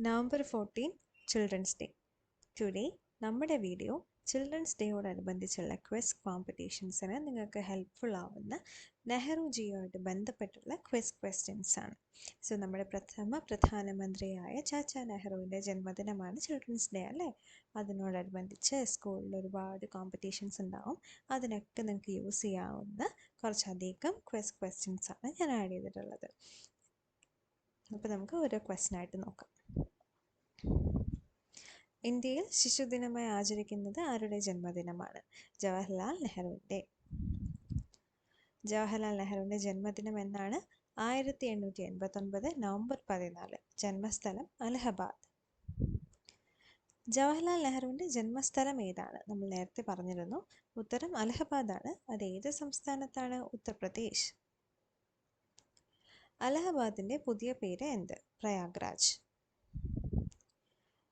November 14 children's day. Today നമ്മുടെ video children's ഡേയോടനുബന്ധിച്ചുള്ള quiz കോമ്പറ്റീഷൻസിന് നിങ്ങൾക്ക് helpful ആവുന്ന നെഹ്റുജിയുമായിട്ട് ബന്ധപ്പെട്ടുള്ള ക്വിസ് ക്വസ്റ്റ്യൻസ് ആണ്. സോ നമ്മുടെ പ്രധാനമന്ത്രിയായ ചാച്ച നെഹ്റുവിൻ്റെ ജന്മദിനമാണ് ചിൽഡ്രൻസ് ഡേ അല്ലേ. അതിനോടനുബന്ധിച്ച് സ്കൂളിൽ ഒരുപാട് കോമ്പറ്റീഷൻസ് ഉണ്ടാവും. അതിനൊക്കെ നിങ്ങൾക്ക് യൂസ് ചെയ്യാവുന്ന കുറച്ചധികം ക്വിസ് ക്വസ്റ്റ്യൻസ് ആണ് ഞാൻ ആഡ് ചെയ്തിട്ടുള്ളത്. അപ്പോൾ നമുക്ക് ഓരോ ക്വസ്റ്റ്യനായിട്ട് നോക്കാം. ഇന്ത്യയിൽ ശിശുദിനമായി ആചരിക്കുന്നത് ആരുടെ ജന്മദിനമാണ്? ജവഹർലാൽ നെഹ്റുവിൻ്റെ. ജവഹർലാൽ നെഹ്റുവിൻ്റെ ജന്മദിനം എന്നാണ്? 1889 നവംബർ 14. ജന്മസ്ഥലം അലഹബാദ്. ജവഹർലാൽ നെഹ്റുവിൻ്റെ ജന്മസ്ഥലം ഏതാണ്? നമ്മൾ നേരത്തെ പറഞ്ഞിരുന്നു. ഉത്തരം അലഹബാദാണ്. അത് ഏത് സംസ്ഥാനത്താണ്? ഉത്തർപ്രദേശ്. അലഹബാദിൻ്റെ പുതിയ പേര് എന്ത്? പ്രയാഗ്രാജ്.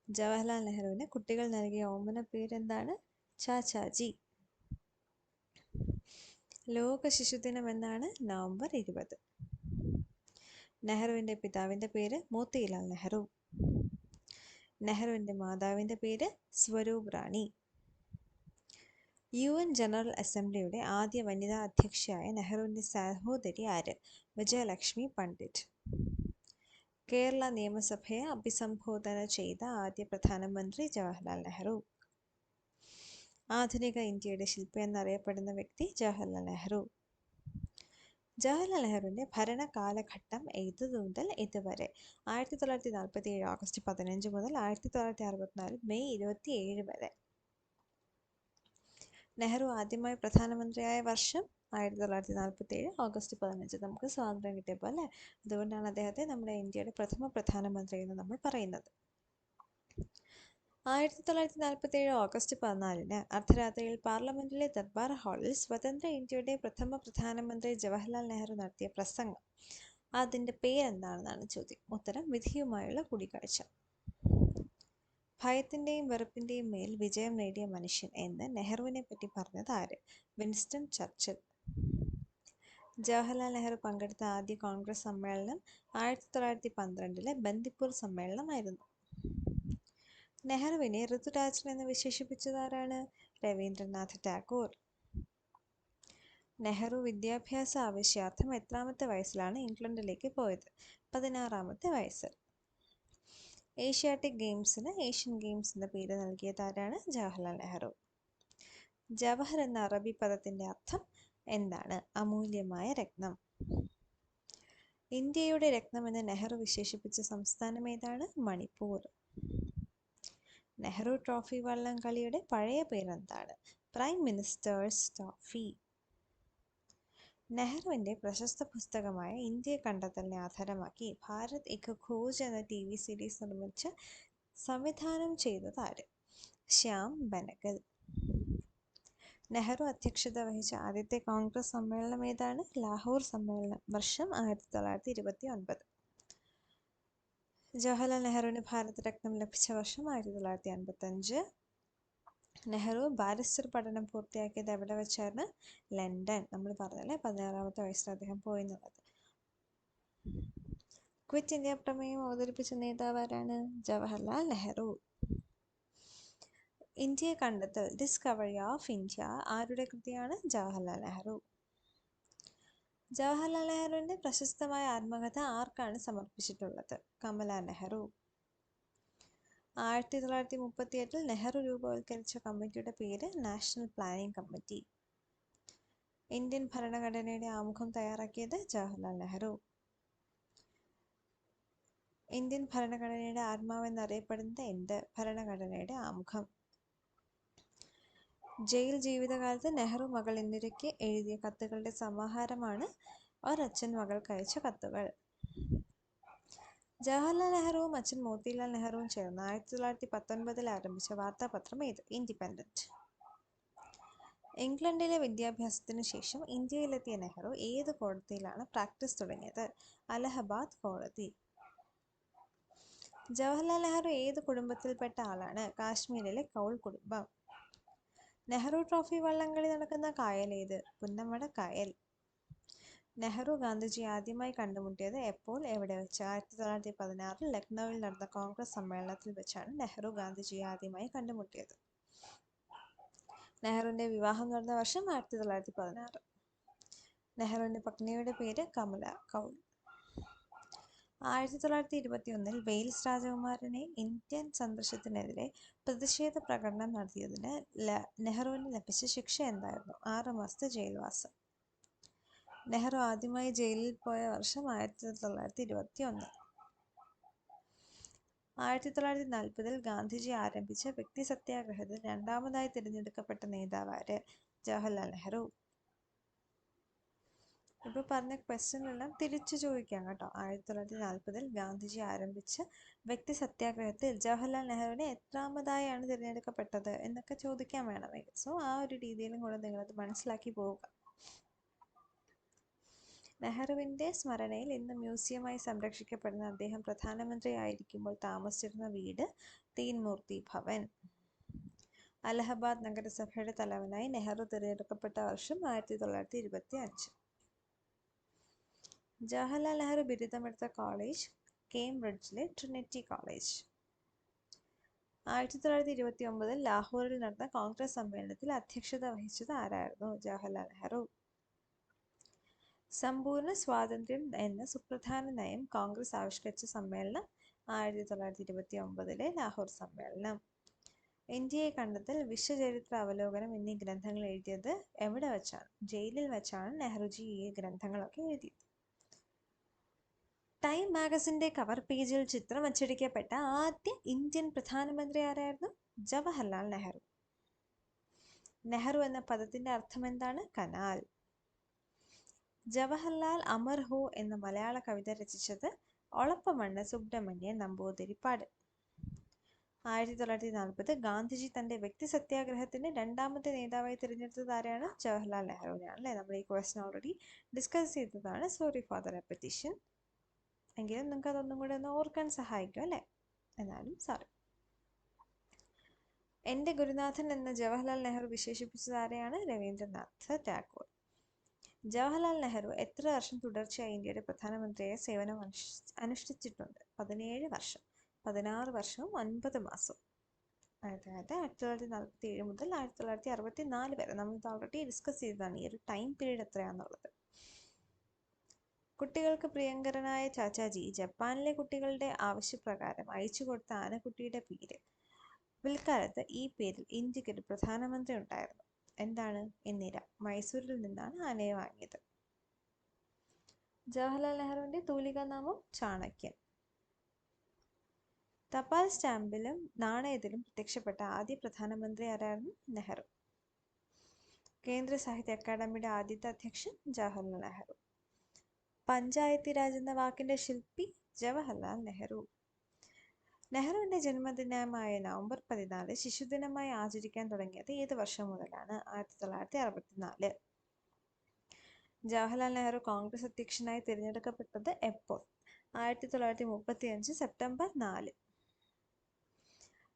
ജവഹർലാൽ നെഹ്റുവിന് കുട്ടികൾ നൽകിയ ഓമന പേരെന്താണ്? ചാച്ചാജി. ലോക ശിശുദിനം എന്നാണ്? നവംബർ 20. നെഹ്റുവിൻ്റെ പിതാവിൻ്റെ പേര് മോത്തിലാൽ നെഹ്റു. നെഹ്റുവിൻ്റെ മാതാവിൻ്റെ പേര് സ്വരൂപ് റാണി. UN ജനറൽ അസംബ്ലിയുടെ ആദ്യ വനിതാ അധ്യക്ഷയായ നെഹ്റുവിൻ്റെ സഹോദരി ആര്? വിജയലക്ഷ്മി പണ്ഡിറ്റ്. കേരള നിയമസഭയെ അഭിസംബോധന ചെയ്ത ആദ്യ പ്രധാനമന്ത്രി ജവഹർലാൽ നെഹ്റു. ആധുനിക ഇന്ത്യയുടെ ശില്പി എന്നറിയപ്പെടുന്ന വ്യക്തി ജവഹർലാൽ നെഹ്റു. ജവഹർലാൽ നെഹ്റുവിൻ്റെ ഭരണകാലഘട്ടം ഏതു മുതൽ ഇതുവരെ? 1947 ഓഗസ്റ്റ് 15 മുതൽ 1964 മെയ് 27 വരെ. നെഹ്റു ആദ്യമായി പ്രധാനമന്ത്രിയായ വർഷം 1947 ഓഗസ്റ്റ് 15. നമുക്ക് സ്വാതന്ത്ര്യം കിട്ടിയപ്പോൾ അല്ലേ. അതുകൊണ്ടാണ് അദ്ദേഹത്തെ നമ്മുടെ ഇന്ത്യയുടെ പ്രഥമ പ്രധാനമന്ത്രി എന്ന് നമ്മൾ പറയുന്നത്. 1947 ഓഗസ്റ്റ് 14 അർദ്ധരാത്രിയിൽ പാർലമെന്റിലെ ദർബാർ ഹാളിൽ സ്വതന്ത്ര ഇന്ത്യയുടെ പ്രഥമ പ്രധാനമന്ത്രി ജവഹർലാൽ നെഹ്റു നടത്തിയ പ്രസംഗം, അതിൻ്റെ പേരെന്താണെന്നാണ് ചോദ്യം. ഉത്തരം വിധിയുമായുള്ള കൂടിക്കാഴ്ച. ഭയത്തിൻ്റെയും വെറുപ്പിൻ്റെയും മേൽ വിജയം നേടിയ മനുഷ്യൻ എന്ന് നെഹ്റുവിനെ പറ്റി പറഞ്ഞത് ആര്? Winston Churchill. ജവഹർലാൽ നെഹ്റു പങ്കെടുത്ത ആദ്യ കോൺഗ്രസ് സമ്മേളനം 1912 ബന്ദിപ്പൂർ സമ്മേളനമായിരുന്നു. നെഹ്റുവിനെ ഋതുരാജൻ എന്ന് വിശേഷിപ്പിച്ചതാരാണ്? രവീന്ദ്രനാഥ് ടാഗോർ. നെഹ്റു വിദ്യാഭ്യാസ ആവശ്യാർത്ഥം എത്രാമത്തെ വയസ്സിലാണ് ഇംഗ്ലണ്ടിലേക്ക് പോയത്? 16-ാമത്തെ വയസ്സിൽ. ഏഷ്യാറ്റിക് ഗെയിംസിന് ഏഷ്യൻ ഗെയിംസ് എന്ന പേര് നൽകിയത് ആരാണ്? ജവഹർലാൽ നെഹ്റു. ജവഹർ എന്ന അറബി പദത്തിൻ്റെ അർത്ഥം എന്താണ്? അമൂല്യമായ രത്നം. ഇന്ത്യയുടെ രത്നമെന്ന് നെഹ്റു വിശേഷിപ്പിച്ച സംസ്ഥാനം ഏതാണ്? മണിപ്പൂർ. നെഹ്റു ട്രോഫി വള്ളം കളിയുടെ പഴയ പേരെന്താണ്? Prime ministers trophy. നെഹ്റുവിൻ്റെ പ്രശസ്ത പുസ്തകമായ ഇന്ത്യ കണ്ടെത്തലിനെ ആധാരമാക്കി ഭാരത് എക് ഖോജ് എന്ന TV സീരീസ് നിർമ്മിച്ച് സംവിധാനം ചെയ്തത് ആര്? ശ്യാം ബനഗൽ. നെഹ്റു അധ്യക്ഷത വഹിച്ച ആദ്യത്തെ കോൺഗ്രസ് സമ്മേളനം ഏതാണ്? ലാഹോർ സമ്മേളനം. വർഷം 1929. ജവഹർലാൽ നെഹ്റുവിന് ഭാരത് രത്നം ലഭിച്ച വർഷം 1955. നെഹ്റു ബാരിസ്റ്റർ പഠനം പൂർത്തിയാക്കിയത് എവിടെ വെച്ചായിരുന്നു? ലണ്ടൻ. നമ്മൾ പറഞ്ഞല്ലേ 16-ാമത്തെ വയസ്സിൽ അദ്ദേഹം പോയെന്നുള്ളത്. ക്വിറ്റ് ഇന്ത്യ പ്രമേയം അവതരിപ്പിച്ച നേതാവ് ആരാണ്? ജവഹർലാൽ നെഹ്റു. ഇന്ത്യ കണ്ടെത്തൽ ഡിസ്കവറി ഓഫ് ഇന്ത്യ ആരുടെ കൃതിയാണ്? ജവഹർലാൽ നെഹ്റു. ജവഹർലാൽ നെഹ്റുവിൻ്റെ പ്രശസ്തമായ ആത്മകഥ ആർക്കാണ് സമർപ്പിച്ചിട്ടുള്ളത്? കമല നെഹ്റു. 1938 നെഹ്റു രൂപവത്കരിച്ച കമ്മിറ്റിയുടെ പേര് നാഷണൽ പ്ലാനിംഗ് കമ്മിറ്റി. ഇന്ത്യൻ ഭരണഘടനയുടെ ആമുഖം തയ്യാറാക്കിയത് ജവഹർലാൽ നെഹ്റു. ഇന്ത്യൻ ഭരണഘടനയുടെ ആത്മാവെന്നറിയപ്പെടുന്നത് എന്ത്? ഭരണഘടനയുടെ ആമുഖം. ജയിൽ ജീവിതകാലത്ത് നെഹ്റു മകൾ ഇന്ദിരയ്ക്ക് എഴുതിയ കത്തുകളുടെ സമാഹാരമാണ് ഒരച്ഛൻ മകൾക്ക് അയച്ച കത്തുകൾ. ജവഹർലാൽ നെഹ്റുവും അച്ഛൻ മോത്തിലാൽ നെഹ്റുവും ചേർന്ന് 1919 ആരംഭിച്ച വാർത്താപത്രം ഏത്? ഇൻഡിപെൻഡന്റ്. ഇംഗ്ലണ്ടിലെ വിദ്യാഭ്യാസത്തിന് ശേഷം ഇന്ത്യയിലെത്തിയ നെഹ്റു ഏത് കോടതിയിലാണ് പ്രാക്ടീസ് തുടങ്ങിയത്? അലഹബാദ് കോടതി. ജവഹർലാൽ നെഹ്റു ഏത് കുടുംബത്തിൽപ്പെട്ട ആളാണ്? കാശ്മീരിലെ കൗൾ കുടുംബം. നെഹ്റു ട്രോഫി വള്ളംകളി നടക്കുന്ന കായൽ ഏത്? പുന്നമട കായൽ. നെഹ്റു ഗാന്ധിജി ആദ്യമായി കണ്ടുമുട്ടിയത് എപ്പോൾ എവിടെ വെച്ച്? 1916 ലക്നൌവിൽ നടന്ന കോൺഗ്രസ് സമ്മേളനത്തിൽ വെച്ചാണ് നെഹ്റു ഗാന്ധിജിയെ ആദ്യമായി കണ്ടുമുട്ടിയത്. നെഹ്റുവിന്റെ വിവാഹം നടന്ന വർഷം 1916. നെഹ്റുവിന്റെ പത്നിയുടെ പേര് കമല കൗൾ. 1921 വെയിൽസ് രാജകുമാരനെ ഇന്ത്യൻ സന്ദർശനത്തിനെതിരെ പ്രതിഷേധ പ്രകടനം നടത്തിയതിന് നെഹ്റുവിന് ലഭിച്ച ശിക്ഷ എന്തായിരുന്നു? 6 മാസത്തെ ജയിൽവാസം. നെഹ്റു ആദ്യമായി ജയിലിൽ പോയ വർഷം 1921. 1940 ഗാന്ധിജി ആരംഭിച്ച വ്യക്തി സത്യാഗ്രഹത്തിൽ രണ്ടാമതായി തിരഞ്ഞെടുക്കപ്പെട്ട നേതാവ് ആര്? ജവഹർലാൽ നെഹ്റു. ഇപ്പോൾ പറഞ്ഞ ക്വസ്റ്റ്യൻ എല്ലാം തിരിച്ചു ചോദിക്കാം കേട്ടോ. 1940 ഗാന്ധിജി ആരംഭിച്ച വ്യക്തി സത്യാഗ്രഹത്തിൽ ജവഹർലാൽ നെഹ്റുവിനെ എത്രാമതായാണ് തിരഞ്ഞെടുക്കപ്പെട്ടത് എന്നൊക്കെ ചോദിക്കാൻ വേണമെങ്കിൽ. സോ ആ ഒരു രീതിയിലും കൂടെ നിങ്ങളത് മനസ്സിലാക്കി പോവുക. നെഹ്റുവിൻ്റെ സ്മരണയിൽ ഇന്ന് മ്യൂസിയമായി സംരക്ഷിക്കപ്പെടുന്ന അദ്ദേഹം പ്രധാനമന്ത്രി ആയിരിക്കുമ്പോൾ താമസിച്ചിരുന്ന വീട് തീൻമൂർത്തി ഭവൻ. അലഹബാദ് നഗരസഭയുടെ തലവനായി നെഹ്റു തിരഞ്ഞെടുക്കപ്പെട്ട വർഷം 1925. ജവഹർലാൽ നെഹ്റു ബിരുദമെടുത്ത കോളേജ് കേംബ്രിഡ്ജിലെ ട്രിനിറ്റി കോളേജ്. 1929 ലാഹോറിൽ നടന്ന കോൺഗ്രസ് സമ്മേളനത്തിൽ അധ്യക്ഷത വഹിച്ചത് ആരായിരുന്നു? ജവഹർലാൽ നെഹ്റു. സമ്പൂർണ്ണ സ്വാതന്ത്ര്യം എന്ന സുപ്രധാന നയം കോൺഗ്രസ് ആവിഷ്കരിച്ച സമ്മേളനം 1929 ലാഹോർ സമ്മേളനം. ഇന്ത്യയെ കണ്ടെത്തൽ, വിശ്വചരിത്ര അവലോകനം എന്നീ ഗ്രന്ഥങ്ങൾ എഴുതിയത് എവിടെ വെച്ചാണ്? ജയിലിൽ വെച്ചാണ് നെഹ്റുജി ഈ ഗ്രന്ഥങ്ങളൊക്കെ എഴുതിയത്. ടൈം മാഗസിന്റെ കവർ പേജിൽ ചിത്രം അച്ചടിക്കപ്പെട്ട ആദ്യ ഇന്ത്യൻ പ്രധാനമന്ത്രി ആരായിരുന്നു? ജവഹർലാൽ നെഹ്റു. നെഹ്റു എന്ന പദത്തിന്റെ അർത്ഥം എന്താണ്? കനാൽ. ജവഹർലാൽ അമർ ഹോ എന്ന മലയാള കവിത രചിച്ചത് ഒളപ്പമണ്ണ് സുബ്രഹ്മണ്യൻ നമ്പൂതിരിപ്പാട്. 1940 ഗാന്ധിജി തന്റെ വ്യക്തി സത്യാഗ്രഹത്തിന് രണ്ടാമത്തെ നേതാവായി തിരഞ്ഞെടുത്തത് ആരെയാണ്? ജവഹർലാൽ നെഹ്റുവിനെയാണ് അല്ലേ? നമ്മൾ ഈ ക്വസ്റ്റ്യൻ ഓൾറെഡി ഡിസ്കസ് ചെയ്തതാണ്. Sorry for the repetition. എങ്കിലും നിങ്ങൾക്ക് അതൊന്നും കൂടെ ഒന്ന് ഓർക്കാൻ സഹായിക്കും അല്ലേ? എന്നാലും സോറി. എൻ്റെ ഗുരുനാഥൻ എന്ന ജവഹർലാൽ നെഹ്റു വിശേഷിപ്പിച്ചത് ആരെയാണ്? രവീന്ദ്രനാഥ് ടാഗോർ. ജവഹർലാൽ നെഹ്റു എത്ര വർഷം തുടർച്ചയായി ഇന്ത്യയുടെ പ്രധാനമന്ത്രിയായി സേവനം അനുഷ്ഠിച്ചിട്ടുണ്ട്? 17 വർഷം, 16 വർഷവും 9 മാസവും. അതായത് 1947 മുതൽ 1964 വരെ. നമ്മളിത് ഓൾറെഡി ഡിസ്കസ് ചെയ്തതാണ് ഈ ഒരു ടൈം പീരീഡ് എത്രയാണെന്നുള്ളത്. കുട്ടികൾക്ക് പ്രിയങ്കരനായ ചാച്ചാജി ജപ്പാനിലെ കുട്ടികളുടെ ആവശ്യപ്രകാരം അയച്ചു കൊടുത്ത ആനക്കുട്ടിയുടെ പേര്. പിൽക്കാലത്ത് ഈ പേരിൽ ഇന്ത്യക്ക് ഒരു പ്രധാനമന്ത്രി ഉണ്ടായിരുന്നു. എന്താണ്? ഇന്ദിര. മൈസൂരിൽ നിന്നാണ് ആനയെ വാങ്ങിയത്. ജവഹർലാൽ നെഹ്റുവിന്റെ തൂലികാനാമം ചാണക്യൻ. തപാൽ സ്റ്റാമ്പിലും നാണയത്തിലും പ്രത്യക്ഷപ്പെട്ട ആദ്യ പ്രധാനമന്ത്രി ആരായിരുന്നു? നെഹ്റു. കേന്ദ്ര സാഹിത്യ അക്കാദമിയുടെ ആദ്യത്തെ അധ്യക്ഷൻ ജവഹർലാൽ നെഹ്റു. പഞ്ചായത്തി രാജ് എന്ന വാക്കിന്റെ ശില്പി ജവഹർലാൽ നെഹ്റു. നെഹ്റുവിന്റെ ജന്മദിനമായ നവംബർ 14 ശിശുദിനമായി ആചരിക്കാൻ തുടങ്ങിയത് ഏത് വർഷം മുതലാണ്? 1964. ജവഹർലാൽ നെഹ്റു കോൺഗ്രസ് അധ്യക്ഷനായി തിരഞ്ഞെടുക്കപ്പെട്ടത് എപ്പോൾ? 1935 സെപ്റ്റംബർ 4.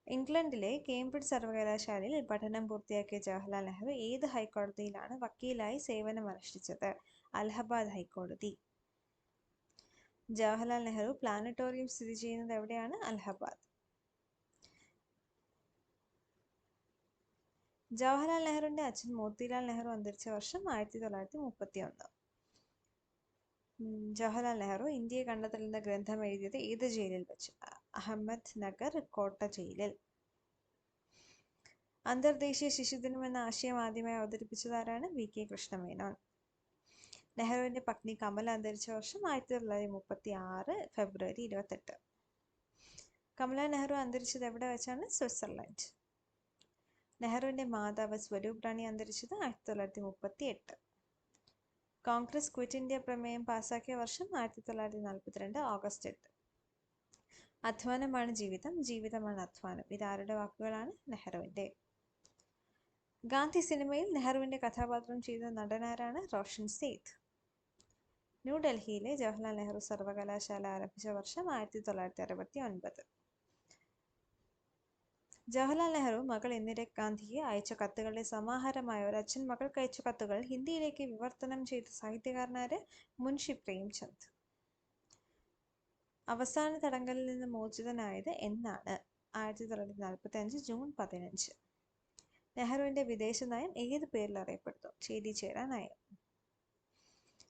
ഇംഗ്ലണ്ടിലെ കേംബ്രിഡ്ജ് സർവകലാശാലയിൽ പഠനം പൂർത്തിയാക്കിയ ജവഹർലാൽ നെഹ്റു ഏത് ഹൈക്കോടതിയിലാണ് വക്കീലായി സേവനമനുഷ്ഠിച്ചത്? അലഹബാദ് ഹൈക്കോടതി. ജവഹർലാൽ നെഹ്റു പ്ലാനറ്റോറിയം സ്ഥിതി ചെയ്യുന്നത് എവിടെയാണ്? അലഹബാദ്. ജവഹർലാൽ നെഹ്റുവിന്റെ അച്ഛൻ മോത്തിലാൽ നെഹ്റു അന്തരിച്ച വർഷം 1931. ജവഹർലാൽ നെഹ്റു ഇന്ത്യയെ കണ്ടെത്തൽ എന്ന ഗ്രന്ഥം എഴുതിയത് ഏത് ജയിലിൽ വെച്ച്? അഹമ്മദ് നഗർ കോട്ട ജയിലിൽ. അന്തർദേശീയ ശിശുദിനം എന്ന ആശയം ആദ്യമായി അവതരിപ്പിച്ചത് ആരാണ്? വി.കെ. കൃഷ്ണമേനോൻ. നെഹ്റുവിന്റെ പത്നി കമല അന്തരിച്ച വർഷം 1936 ഫെബ്രുവരി 28. കമല നെഹ്റു അന്തരിച്ചത് എവിടെ വെച്ചാണ്? സ്വിറ്റ്സർലൻഡ്. നെഹ്റുവിന്റെ മാതാവ് സ്വരൂപ് റാണി അന്തരിച്ചത് 1938. കോൺഗ്രസ് ക്വിറ്റ് ഇന്ത്യ പ്രമേയം പാസാക്കിയ വർഷം 1942 ഓഗസ്റ്റ് 8. അധ്വാനമാണ് ജീവിതം, ജീവിതമാണ് അധ്വാനം. ഇതാരുടെ വാക്കുകളാണ്? നെഹ്റുവിന്റെ. ഗാന്ധി സിനിമയിൽ നെഹ്റുവിന്റെ കഥാപാത്രം ചെയ്ത നടനാരാണ്? റോഷൻ സെയ്ത്. ന്യൂഡൽഹിയിലെ ജവഹർലാൽ നെഹ്റു സർവകലാശാല ആരംഭിച്ച വർഷം 1969. ജവഹർലാൽ നെഹ്റു മകൾ ഇന്ദിരാഗാന്ധിക്ക് അയച്ച കത്തുകളുടെ സമാഹാരമായ ഒരു അച്ഛൻ മകൾക്ക് അയച്ച കത്തുകൾ ഹിന്ദിയിലേക്ക് വിവർത്തനം ചെയ്ത സാഹിത്യകാരനാര്? മുൻഷി പ്രേംചന്ദ്. അവസാന തടങ്കലിൽ നിന്ന് മോചിതനായത് എന്നാണ്? 1945 ജൂൺ 15. നെഹ്റുവിന്റെ വിദേശ നയം ഏത് പേരിൽ അറിയപ്പെടുന്നു? ചേരിചേരാ നയം.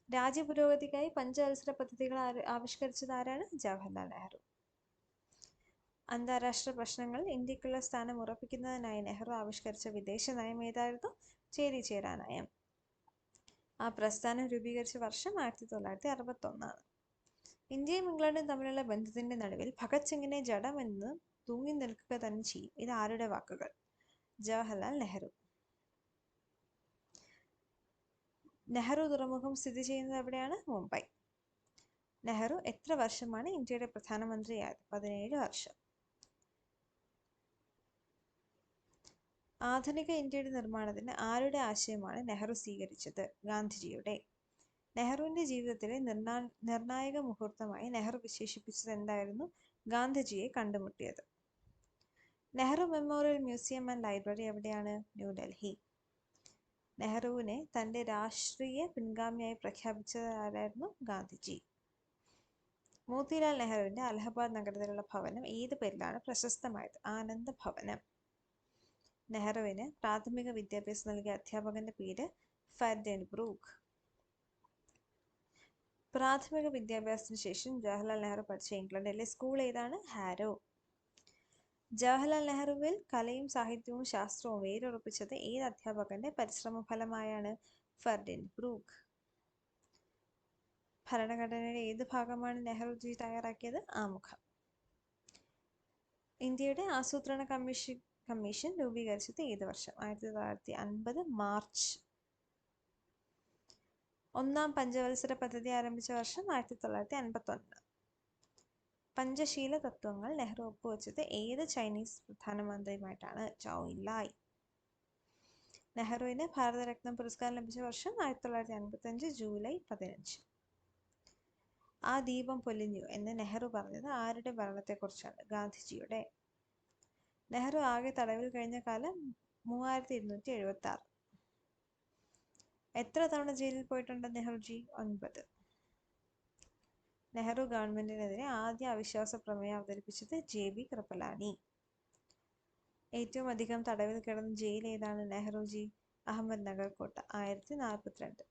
രാജ്യപുരോഗതിക്കായി പഞ്ചവത്സര പദ്ധതികൾ ആവിഷ്കരിച്ചത് ആരാണ്? ജവഹർലാൽ നെഹ്റു. അന്താരാഷ്ട്ര പ്രശ്നങ്ങളിൽ ഇന്ത്യക്കുള്ള സ്ഥാനം ഉറപ്പിക്കുന്നതിനായി നെഹ്റു ആവിഷ്കരിച്ച വിദേശ നയം ഏതായിരുന്നു? ചേരിചേരാ നയം. ആ പ്രസ്ഥാനം രൂപീകരിച്ച വർഷം 1961. ഇന്ത്യയും ഇംഗ്ലണ്ടും തമ്മിലുള്ള ബന്ധത്തിന്റെ നടുവിൽ ഭഗത് സിംഗിനെ ജഡമെന്ന് തൂങ്ങി നിൽക്കുക തന്നെ ചെയ്യും. ഇത് ആരുടെ വാക്കുകൾ? ജവഹർലാൽ നെഹ്റു. നെഹ്റു തുറമുഖം സ്ഥിതി ചെയ്യുന്നത് എവിടെയാണ്? മുംബൈ. നെഹ്റു എത്ര വർഷമാണ് ഇന്ത്യയുടെ പ്രധാനമന്ത്രിയായത്? 17 വർഷം. ആധുനിക ഇന്ത്യയുടെ നിർമ്മാണത്തിന് ആരുടെ ആശയമാണ് നെഹ്റു സ്വീകരിച്ചത്? ഗാന്ധിജിയുടെ. നെഹ്റുവിന്റെ ജീവിതത്തിലെ നിർണായക മുഹൂർത്തമായി നെഹ്റു വിശേഷിപ്പിച്ചത് എന്തായിരുന്നു? ഗാന്ധിജിയെ കണ്ടുമുട്ടിയത്. Nehru memorial museum and library എവിടെയാണ്? ന്യൂഡൽഹി. നെഹ്റുവിനെ തന്റെ രാഷ്ട്രീയ പിൻഗാമിയായി പ്രഖ്യാപിച്ചത് ആരായിരുന്നു? ഗാന്ധിജി. മോത്തിലാൽ നെഹ്റുവിന്റെ അലഹബാദ് നഗരത്തിലുള്ള ഭവനം ഏത് പേരിലാണ് പ്രശസ്തമായത്? ആനന്ദ ഭവനം. നെഹ്റുവിന് പ്രാഥമിക വിദ്യാഭ്യാസം നൽകിയ അധ്യാപകന്റെ പേര്? Ferdinand brook. പ്രാഥമിക വിദ്യാഭ്യാസത്തിന് ശേഷം ജവഹർലാൽ നെഹ്റു പഠിച്ച ഇംഗ്ലണ്ടിലെ സ്കൂൾ ഏതാണ്? ഹാരോ. ജവഹർലാൽ നെഹ്റുവിൽ കലയും സാഹിത്യവും ശാസ്ത്രവും വേരുറപ്പിച്ചത് ഏത് അധ്യാപകന്റെ പരിശ്രമ ഫലമായാണ്? Ferdinand brook. ഭരണഘടനയുടെ ഏത് ഭാഗമാണ് നെഹ്റുജി തയ്യാറാക്കിയത്? ആമുഖം. ഇന്ത്യയുടെ ആസൂത്രണ കമ്മീഷൻ രൂപീകരിച്ചത് ഏത് വർഷം? 1950 മാർച്ച്. ഒന്നാം പഞ്ചവത്സര പദ്ധതി ആരംഭിച്ച വർഷം? 1951. പഞ്ചശീല തത്വങ്ങൾ നെഹ്റു ഒപ്പുവെച്ചത് ഏത് ചൈനീസ് പ്രധാനമന്ത്രിയുമായിട്ടാണ്? ചൗ ഇൻലായ്. നെഹ്റുവിന് ഭാരതരത്ന പുരസ്കാരം ലഭിച്ച വർഷം? 1955 ജൂലൈ 15. ആ ദീപം പൊലിഞ്ഞു എന്ന് നെഹ്റു പറഞ്ഞത് ആരുടെ ഭരണത്തെക്കുറിച്ചാണ്? ഗാന്ധിജിയുടെ. നെഹ്റു ആകെ തടവിൽ കഴിഞ്ഞ കാലം? 3276. എത്ര തവണ ജയിലിൽ പോയിട്ടുണ്ട് നെഹ്റുജി? 9. നെഹ്റു ഗവൺമെന്റിനെതിരെ ആദ്യ അവിശ്വാസ പ്രമേയം അവതരിപ്പിച്ചത് JB കൃപലാനി. ഏറ്റവും അധികം തടവിൽ കിടന്ന ജയിൽ ഏതാണ്? നെഹ്റുജി. അഹമ്മദ് നഗർ കോട്ട 1042.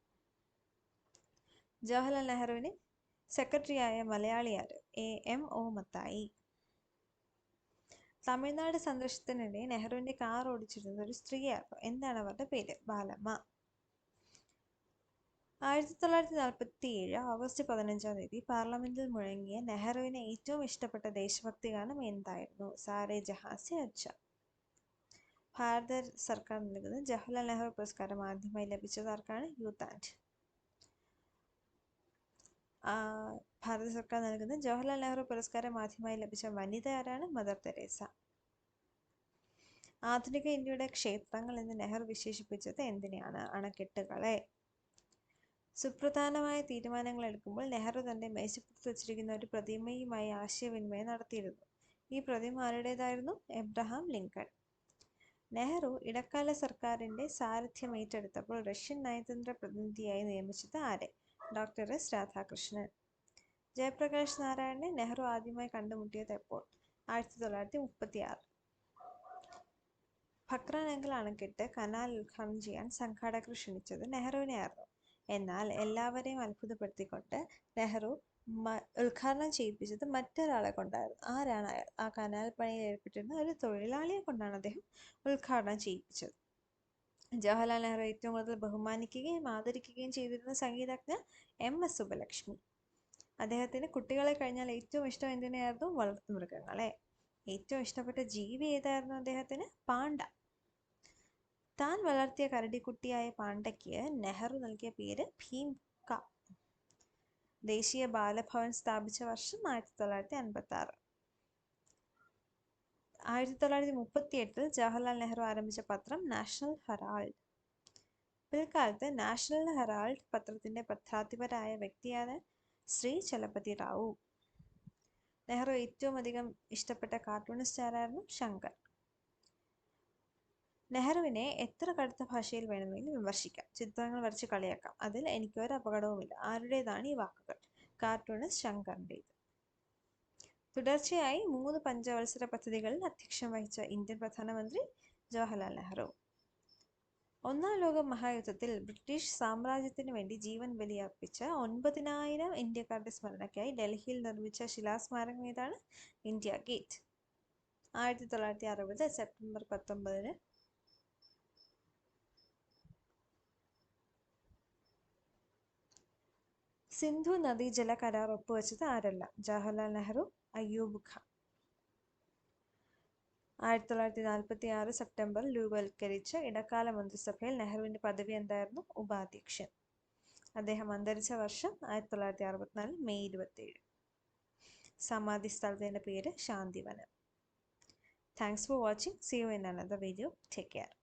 ജവഹർലാൽ നെഹ്റുവിന് സെക്രട്ടറിയായ മലയാളിയാര്? AMO മത്തായി. തമിഴ്നാട് സന്ദർശനത്തിനിടെ നെഹ്റുവിന്റെ കാർ ഓടിച്ചിരുന്നത് ഒരു സ്ത്രീയായിരുന്നു. എന്താണ് അവരുടെ പേര്? ബാലമ്മ. 1947 ഓഗസ്റ്റ് 15 പാർലമെന്റിൽ മുഴങ്ങിയ നെഹ്റുവിന് ഏറ്റവും ഇഷ്ടപ്പെട്ട ദേശഭക്തി ഗാനം എന്തായിരുന്നു? സാരേ ജഹാൻ സേ അച്ഛാ. ഭാരത സർക്കാർ നൽകുന്ന ജവഹർലാൽ നെഹ്റു പുരസ്കാരം ആദ്യമായി ലഭിച്ചത് ആർക്കാണ്? Youth and. ഭാരത സർക്കാർ നൽകുന്ന ജവഹർലാൽ നെഹ്റു പുരസ്കാരം ആദ്യമായി ലഭിച്ച വനിത ആരാണ്? Mother Teresa. ആധുനിക ഇന്ത്യയുടെ ക്ഷേത്രങ്ങൾ എന്ന് നെഹ്റു വിശേഷിപ്പിച്ചത് എന്തിനെയാണ്? അണക്കെട്ടുകളെ. സുപ്രധാനമായ തീരുമാനങ്ങൾ എടുക്കുമ്പോൾ നെഹ്റു തന്റെ മേശപ്പുറത്ത് വെച്ചിരിക്കുന്ന ഒരു പ്രതിമയുമായി ആശയവിനിമയം നടത്തിയിരുന്നു. ഈ പ്രതിമ ആരുടേതായിരുന്നു? Abraham Lincoln. നെഹ്റു ഇടക്കാല സർക്കാരിന്റെ സാരഥ്യം ഏറ്റെടുത്തപ്പോൾ റഷ്യൻ നയതന്ത്ര പ്രതിനിധിയായി നിയമിച്ചത് ആരെ? Doctor S Radhakrishnan. ജയപ്രകാശ് നാരായണനെ നെഹ്റു ആദ്യമായി കണ്ടുമുട്ടിയത് എപ്പോൾ? 1936. ഭക്രാനങ്കൽ അണക്കെട്ട് കനാൽ ഉദ്ഘാടനം ചെയ്യാൻ സംഘാടകർ ക്ഷണിച്ചത് നെഹ്റുവിനെ ആയിരുന്നു. എന്നാൽ എല്ലാവരെയും അത്ഭുതപ്പെടുത്തിക്കൊണ്ട് നെഹ്റു ഉദ്ഘാടനം ചെയ്യിപ്പിച്ചത് മറ്റൊരാളെ കൊണ്ടായിരുന്നു. ആരാണ് അയാൾ? ആ കനാൽ പണിയിൽ ഏർപ്പെട്ടിരുന്ന ഒരു തൊഴിലാളിയെ കൊണ്ടാണ് അദ്ദേഹം ഉദ്ഘാടനം ചെയ്യിപ്പിച്ചത്. ജവഹർലാൽ നെഹ്റു ഏറ്റവും കൂടുതൽ ബഹുമാനിക്കുകയും ആദരിക്കുകയും ചെയ്തിരുന്ന സംഗീതജ്ഞ MS സുബ്ബലക്ഷ്മി. അദ്ദേഹത്തിന് കുട്ടികളെ കഴിഞ്ഞാൽ ഏറ്റവും ഇഷ്ടം എന്തിനെയായിരുന്നു? വളർത്തുമൃഗങ്ങളെ. ഏറ്റവും ഇഷ്ടപ്പെട്ട ജീവി ഏതായിരുന്നു അദ്ദേഹത്തിന്? പാണ്ട. താൻ വളർത്തിയ കരടിക്കുട്ടിയായ പാണ്ടയ്ക്ക് നെഹ്റു നൽകിയ പേര് ഭീംക. ദേശീയ ബാലഭവൻ സ്ഥാപിച്ച വർഷം? 1956. 1938 ജവഹർലാൽ നെഹ്റു ആരംഭിച്ച പത്രം നാഷണൽ ഹെറാൾഡ്. പിൽക്കാലത്ത് നാഷണൽ ഹെറാൾഡ് പത്രത്തിന്റെ പത്രാധിപരായ വ്യക്തിയാണ് ശ്രീ ചലപതി റാവു. നെഹ്റു ഏറ്റവും അധികം ഇഷ്ടപ്പെട്ട കാർട്ടൂണിസ്റ്റ് ആരായിരുന്നു? ശങ്കർ. നെഹ്റുവിനെ എത്ര കടുത്ത ഭാഷയിൽ വേണമെങ്കിലും വിമർശിക്കാം, ചിത്രങ്ങൾ വരച്ച് കളിയാക്കാം, അതിൽ എനിക്കൊരു അപകടവുമില്ല. ആരുടേതാണ് ഈ വാക്കുകൾ? കാർട്ടൂണിസ്റ്റ് ശങ്കറിൻ്റേത്. തുടർച്ചയായി 3 പഞ്ചവത്സര പദ്ധതികളിൽ അധ്യക്ഷം വഹിച്ച ഇന്ത്യൻ പ്രധാനമന്ത്രി ജവഹർലാൽ നെഹ്റു. ഒന്നാം ലോക മഹായുദ്ധത്തിൽ ബ്രിട്ടീഷ് സാമ്രാജ്യത്തിനു വേണ്ടി ജീവൻ ബലിയർപ്പിച്ച 9,000 ഇന്ത്യക്കാരുടെ സ്മരണയ്ക്കായി ഡൽഹിയിൽ നിർമ്മിച്ച ശിലാസ്മാരകം ഏതാണ്? India gate. 1960 സെപ്റ്റംബർ 19 സിന്ധു നദീജല കരാർ ഒപ്പുവെച്ചത് ആരല്ല? ജവഹർലാൽ നെഹ്റു, അയ്യൂബ് ഖാൻ. 1946 സെപ്റ്റംബറിൽ രൂപവത്കരിച്ച ഇടക്കാല മന്ത്രിസഭയിൽ നെഹ്റുവിന്റെ പദവി എന്തായിരുന്നു? ഉപാധ്യക്ഷൻ. അദ്ദേഹം അന്തരിച്ച വർഷം 1964 മെയ് 27. സമാധി സ്ഥലത്തിന്റെ പേര് Shantivanam. Thanks for watching. See you in another video. Take care.